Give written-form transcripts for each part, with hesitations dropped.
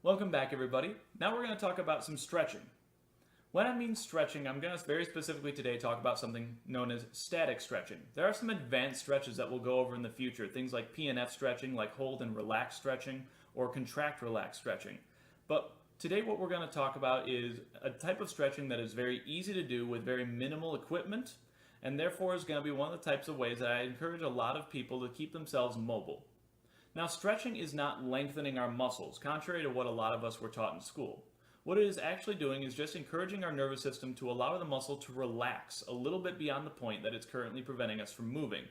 Welcome back, everybody. Now we're going to talk about some stretching. When I mean stretching, I'm going to very specifically today talk about something known as static stretching. There are some advanced stretches that we'll go over in the future, things like PNF stretching, like hold and relax stretching, or contract relax stretching. But today what we're going to talk about is a type of stretching that is very easy to do with very minimal equipment, and therefore is going to be one of the types of ways that I encourage a lot of people to keep themselves mobile. Now, stretching is not lengthening our muscles, contrary to what a lot of us were taught in school. What it is actually doing is just encouraging our nervous system to allow the muscle to relax a little bit beyond the point that it's currently preventing us from moving.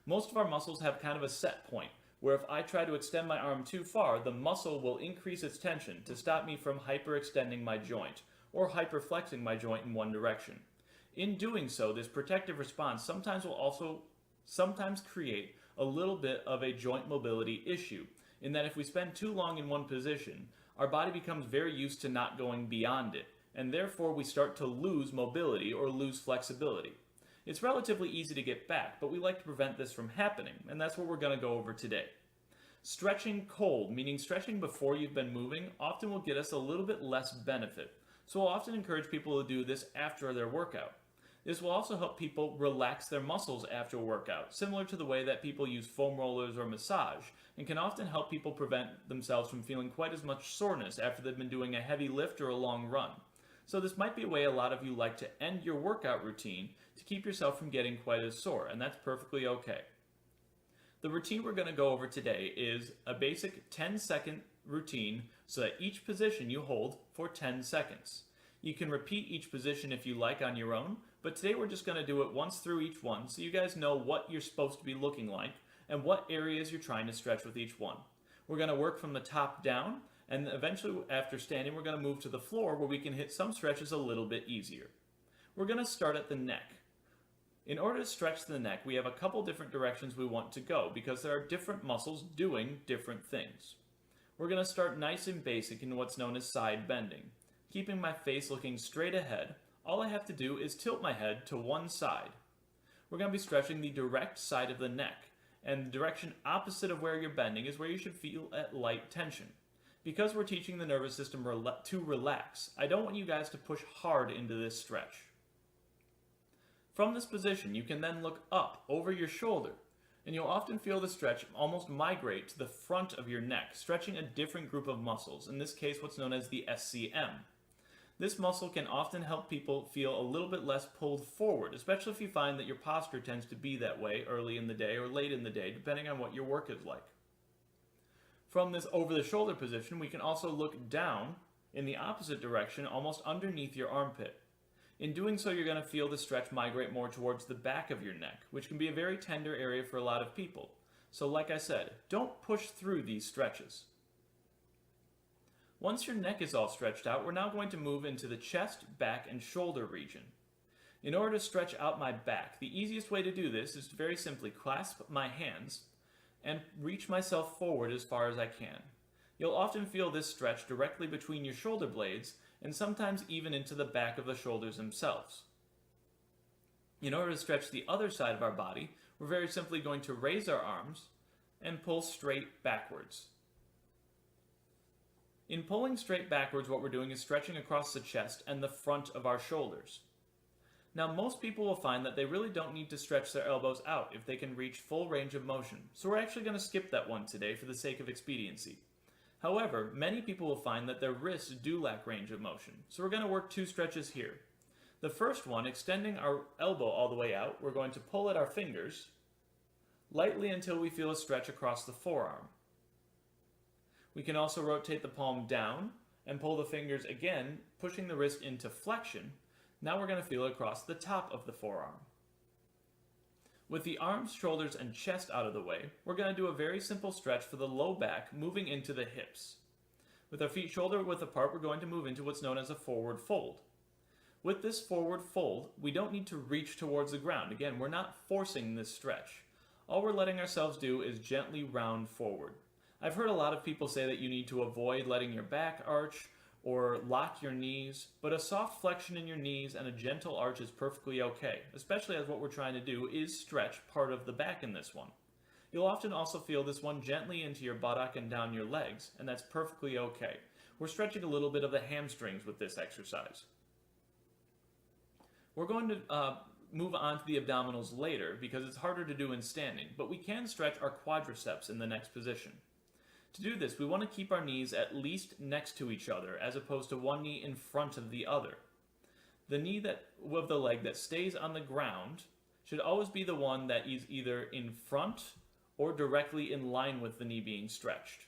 Most of our muscles have kind of a set point, where if I try to extend my arm too far, the muscle will increase its tension to stop me from hyperextending my joint, or hyperflexing my joint in one direction. In doing so, this protective response sometimes create a little bit of a joint mobility issue, in that if we spend too long in one position, our body becomes very used to not going beyond it, and therefore we start to lose mobility or lose flexibility. It's relatively easy to get back, but we like to prevent this from happening, and that's what we're going to go over today. Stretching cold, meaning stretching before you've been moving, often will get us a little bit less benefit, so I'll often encourage people to do this after their workout. This will also help people relax their muscles after a workout, similar to the way that people use foam rollers or massage, and can often help people prevent themselves from feeling quite as much soreness after they've been doing a heavy lift or a long run. So this might be a way a lot of you like to end your workout routine to keep yourself from getting quite as sore, and that's perfectly okay. The routine we're going to go over today is a basic 10-second routine so that each position you hold for 10 seconds. You can repeat each position if you like on your own, but today we're just going to do it once through each one so you guys know what you're supposed to be looking like and what areas you're trying to stretch with each one. We're going to work from the top down, and eventually after standing we're going to move to the floor where we can hit some stretches a little bit easier. We're going to start at the neck. In order to stretch the neck, we have a couple different directions we want to go because there are different muscles doing different things. We're going to start nice and basic in what's known as side bending. Keeping my face looking straight ahead, all I have to do is tilt my head to one side. We're going to be stretching the direct side of the neck, and the direction opposite of where you're bending is where you should feel at light tension. Because we're teaching the nervous system to relax, I don't want you guys to push hard into this stretch. From this position, you can then look up over your shoulder, and you'll often feel the stretch almost migrate to the front of your neck, stretching a different group of muscles, in this case what's known as the SCM. This muscle can often help people feel a little bit less pulled forward, especially if you find that your posture tends to be that way early in the day or late in the day, depending on what your work is like. From this over-the-shoulder position, we can also look down in the opposite direction, almost underneath your armpit. In doing so, you're going to feel the stretch migrate more towards the back of your neck, which can be a very tender area for a lot of people. So like I said, don't push through these stretches. Once your neck is all stretched out, we're now going to move into the chest, back, and shoulder region. In order to stretch out my back, the easiest way to do this is to very simply clasp my hands and reach myself forward as far as I can. You'll often feel this stretch directly between your shoulder blades and sometimes even into the back of the shoulders themselves. In order to stretch the other side of our body, we're very simply going to raise our arms and pull straight backwards. In pulling straight backwards, what we're doing is stretching across the chest and the front of our shoulders. Now, most people will find that they really don't need to stretch their elbows out if they can reach full range of motion, so we're actually going to skip that one today for the sake of expediency. However, many people will find that their wrists do lack range of motion, so we're going to work two stretches here. The first one, extending our elbow all the way out, we're going to pull at our fingers lightly until we feel a stretch across the forearm. We can also rotate the palm down and pull the fingers again, pushing the wrist into flexion. Now we're going to feel it across the top of the forearm. With the arms, shoulders, and chest out of the way, we're going to do a very simple stretch for the low back, moving into the hips. With our feet shoulder width apart, we're going to move into what's known as a forward fold. With this forward fold, we don't need to reach towards the ground. Again, we're not forcing this stretch. All we're letting ourselves do is gently round forward. I've heard a lot of people say that you need to avoid letting your back arch or lock your knees, but a soft flexion in your knees and a gentle arch is perfectly okay, especially as what we're trying to do is stretch part of the back in this one. You'll often also feel this one gently into your buttock and down your legs, and that's perfectly okay. We're stretching a little bit of the hamstrings with this exercise. We're going to move on to the abdominals later because it's harder to do in standing, but we can stretch our quadriceps in the next position. To do this, we want to keep our knees at least next to each other as opposed to one knee in front of the other. The knee of the leg that stays on the ground should always be the one that is either in front or directly in line with the knee being stretched.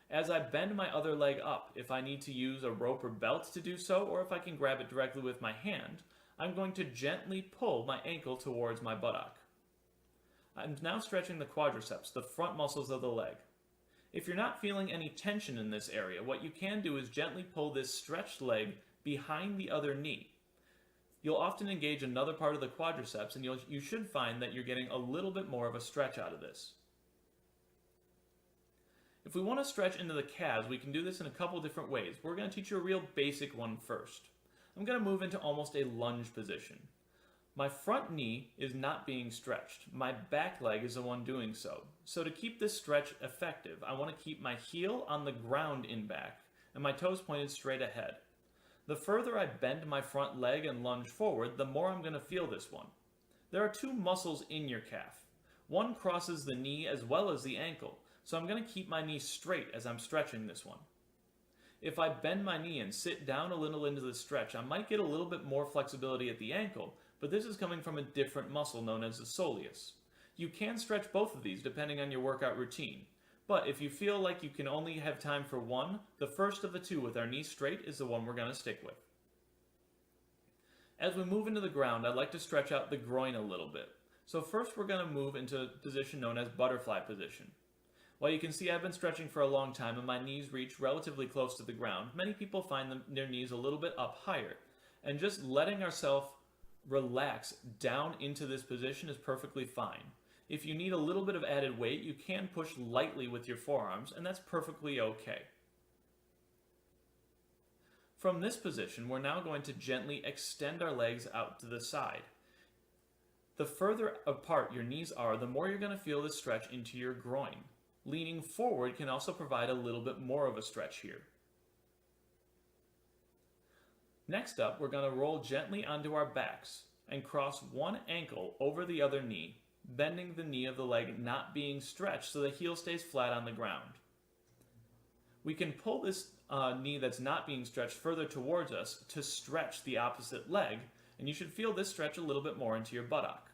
As I bend my other leg up, if I need to use a rope or belt to do so, or if I can grab it directly with my hand, I'm going to gently pull my ankle towards my buttock. I'm now stretching the quadriceps, the front muscles of the leg. If you're not feeling any tension in this area, what you can do is gently pull this stretched leg behind the other knee. You'll often engage another part of the quadriceps, and you should find that you're getting a little bit more of a stretch out of this. If we want to stretch into the calves, we can do this in a couple different ways. We're going to teach you a real basic one first. I'm going to move into almost a lunge position. My front knee is not being stretched. My back leg is the one doing so. So to keep this stretch effective, I want to keep my heel on the ground in back and my toes pointed straight ahead. The further I bend my front leg and lunge forward, the more I'm going to feel this one. There are two muscles in your calf. One crosses the knee as well as the ankle, so I'm going to keep my knee straight as I'm stretching this one. If I bend my knee and sit down a little into the stretch, I might get a little bit more flexibility at the ankle, but this is coming from a different muscle known as the soleus. You can stretch both of these depending on your workout routine, but if you feel like you can only have time for one, the first of the two with our knee straight is the one we're going to stick with. As we move into the ground, I'd like to stretch out the groin a little bit. So first we're going to move into a position known as butterfly position. While you can see I've been stretching for a long time and my knees reach relatively close to the ground, many people find their knees a little bit up higher. And just letting ourselves relax down into this position is perfectly fine. If you need a little bit of added weight, you can push lightly with your forearms, and that's perfectly okay. From this position, we're now going to gently extend our legs out to the side. The further apart your knees are, the more you're going to feel this stretch into your groin. Leaning forward can also provide a little bit more of a stretch here. Next up, we're going to roll gently onto our backs and cross one ankle over the other knee, bending the knee of the leg not being stretched so the heel stays flat on the ground. We can pull this knee that's not being stretched further towards us to stretch the opposite leg, and you should feel this stretch a little bit more into your buttock.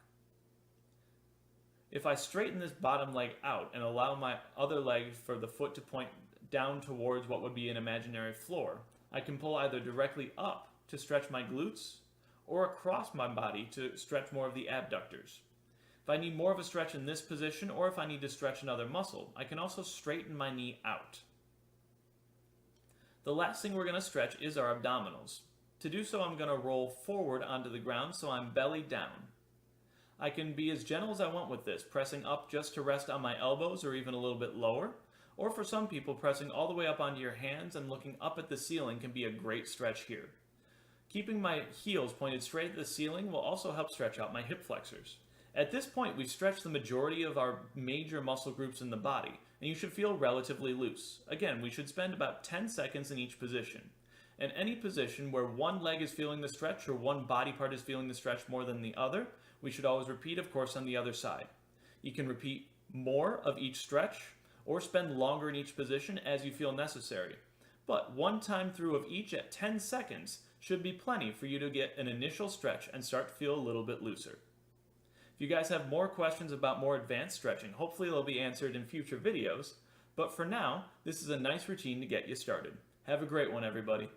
If I straighten this bottom leg out and allow my other leg for the foot to point down towards what would be an imaginary floor, I can pull either directly up to stretch my glutes or across my body to stretch more of the abductors. If I need more of a stretch in this position or if I need to stretch another muscle, I can also straighten my knee out. The last thing we're going to stretch is our abdominals. To do so, I'm going to roll forward onto the ground so I'm belly down. I can be as gentle as I want with this, pressing up just to rest on my elbows or even a little bit lower, or for some people, pressing all the way up onto your hands and looking up at the ceiling can be a great stretch here. Keeping my heels pointed straight at the ceiling will also help stretch out my hip flexors. At this point, we've stretched the majority of our major muscle groups in the body, and you should feel relatively loose. Again, we should spend about 10 seconds in each position. In any position where one leg is feeling the stretch or one body part is feeling the stretch more than the other, we should always repeat, of course, on the other side. You can repeat more of each stretch or spend longer in each position as you feel necessary. But one time through of each at 10 seconds should be plenty for you to get an initial stretch and start to feel a little bit looser. If you guys have more questions about more advanced stretching, hopefully they'll be answered in future videos. But for now, this is a nice routine to get you started. Have a great one, everybody.